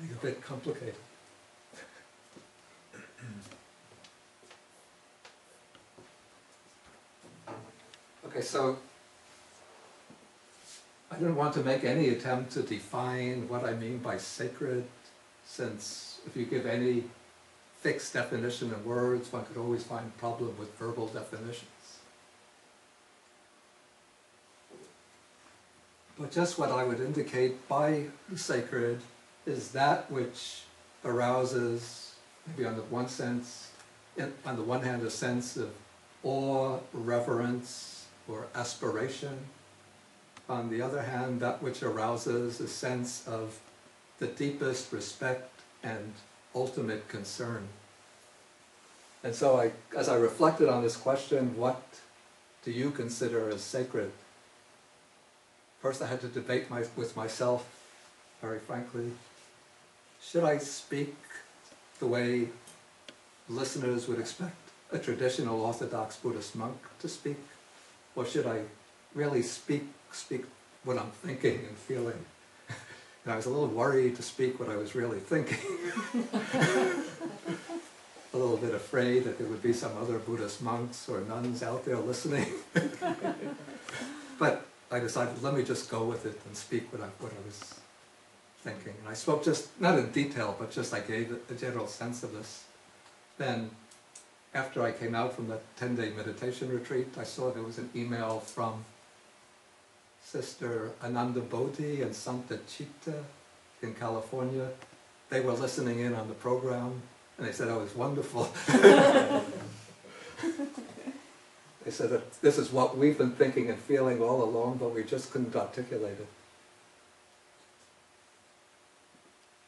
getting a bit complicated. Okay, so I don't want to make any attempt to define what I mean by sacred, since if you give any fixed definition in words, one could always find a problem with verbal definitions. But just what I would indicate by sacred is that which arouses, maybe on the one hand, a sense of awe, reverence, or aspiration. On the other hand, that which arouses a sense of the deepest respect and ultimate concern. And so as I reflected on this question, what do you consider as sacred? First I had to debate with myself, very frankly, should I speak the way listeners would expect a traditional Orthodox Buddhist monk to speak? Or should I really speak what I'm thinking and feeling? And I was a little worried to speak what I was really thinking. A little bit afraid that there would be some other Buddhist monks or nuns out there listening. But I decided, let me just go with it and speak what I was thinking. And I spoke just, not in detail, but just I gave a general sense of this. Then, after I came out from the 10-day meditation retreat, I saw there was an email from Sister Ananda Bodhi and Santa Chitta in California. They were listening in on the program, and they said, oh, it was wonderful. They said that this is what we've been thinking and feeling all along, but we just couldn't articulate it.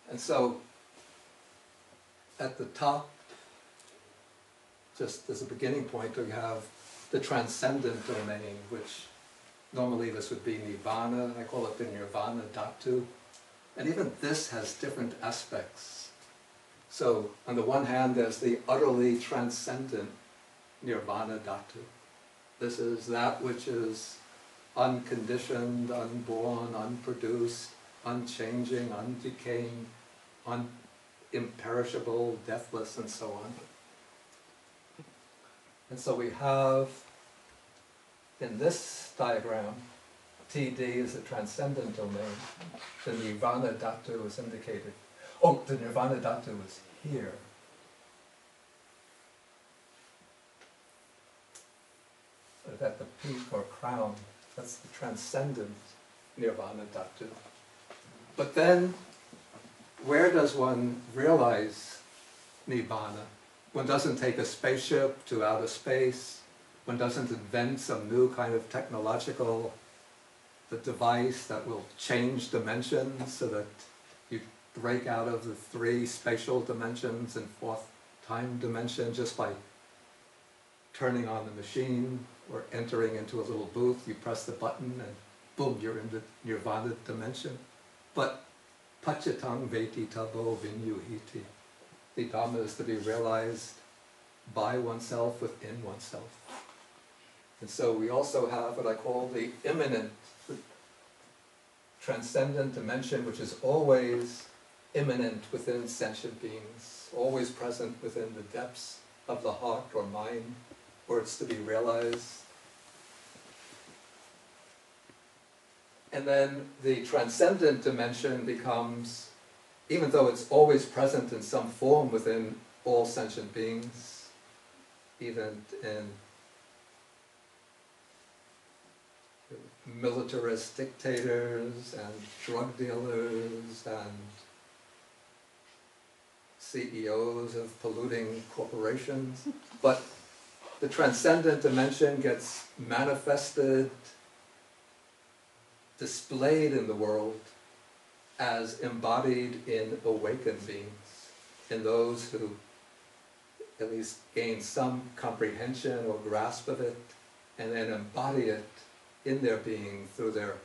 And so, at the top, just as a beginning point, we have the transcendent domain, which normally this would be Nibbana. I call it the Nirvana Dhatu. And even this has different aspects. So, on the one hand, there's the utterly transcendent Nirvana Dhatu. This is that which is unconditioned, unborn, unproduced, unchanging, undecaying, imperishable, deathless, and so on. And so we have, in this diagram, TD is the transcendent domain. The Nirvana Dhatu is indicated. Oh, the Nirvana Dhatu is here. But at the peak or crown, that's the transcendent Nirvana Dhatu. But then, where does one realize Nibbana? One doesn't take a spaceship to outer space. One doesn't invent some new kind of technological device that will change dimensions so that you break out of the 3 spatial dimensions and 4th time dimension just by turning on the machine or entering into a little booth. You press the button and boom, you're in the Nirvana dimension. But Pacitang Veti Tabo Vinyuhiti. The Dhamma is to be realized by oneself, within oneself. And so we also have what I call the immanent, transcendent dimension, which is always immanent within sentient beings, always present within the depths of the heart or mind, where it's to be realized. And then the transcendent dimension becomes, even though it's always present in some form within all sentient beings, even in militarist dictators and drug dealers and CEOs of polluting corporations, but the transcendent dimension gets manifested, displayed in the world as embodied in awakened beings, in those who at least gain some comprehension or grasp of it, and then embody it in their being through their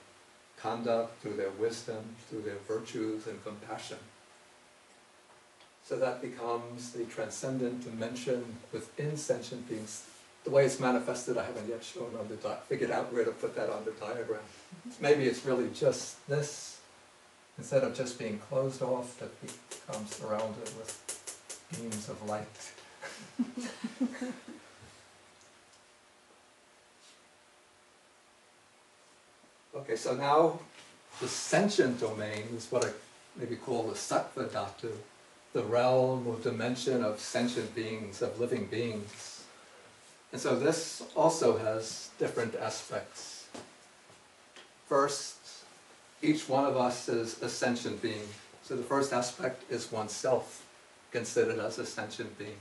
conduct, through their wisdom, through their virtues and compassion. So that becomes the transcendent dimension within sentient beings. The way it's manifested, I haven't yet shown on the figured out where to put that on the diagram. Maybe it's really just this, instead of just being closed off, that becomes surrounded with beams of light. Okay, so now the sentient domain is what I maybe call the sattva dhatu, the realm or dimension of sentient beings, of living beings. And so this also has different aspects. First, each one of us is a sentient being. So the first aspect is oneself, considered as a sentient being.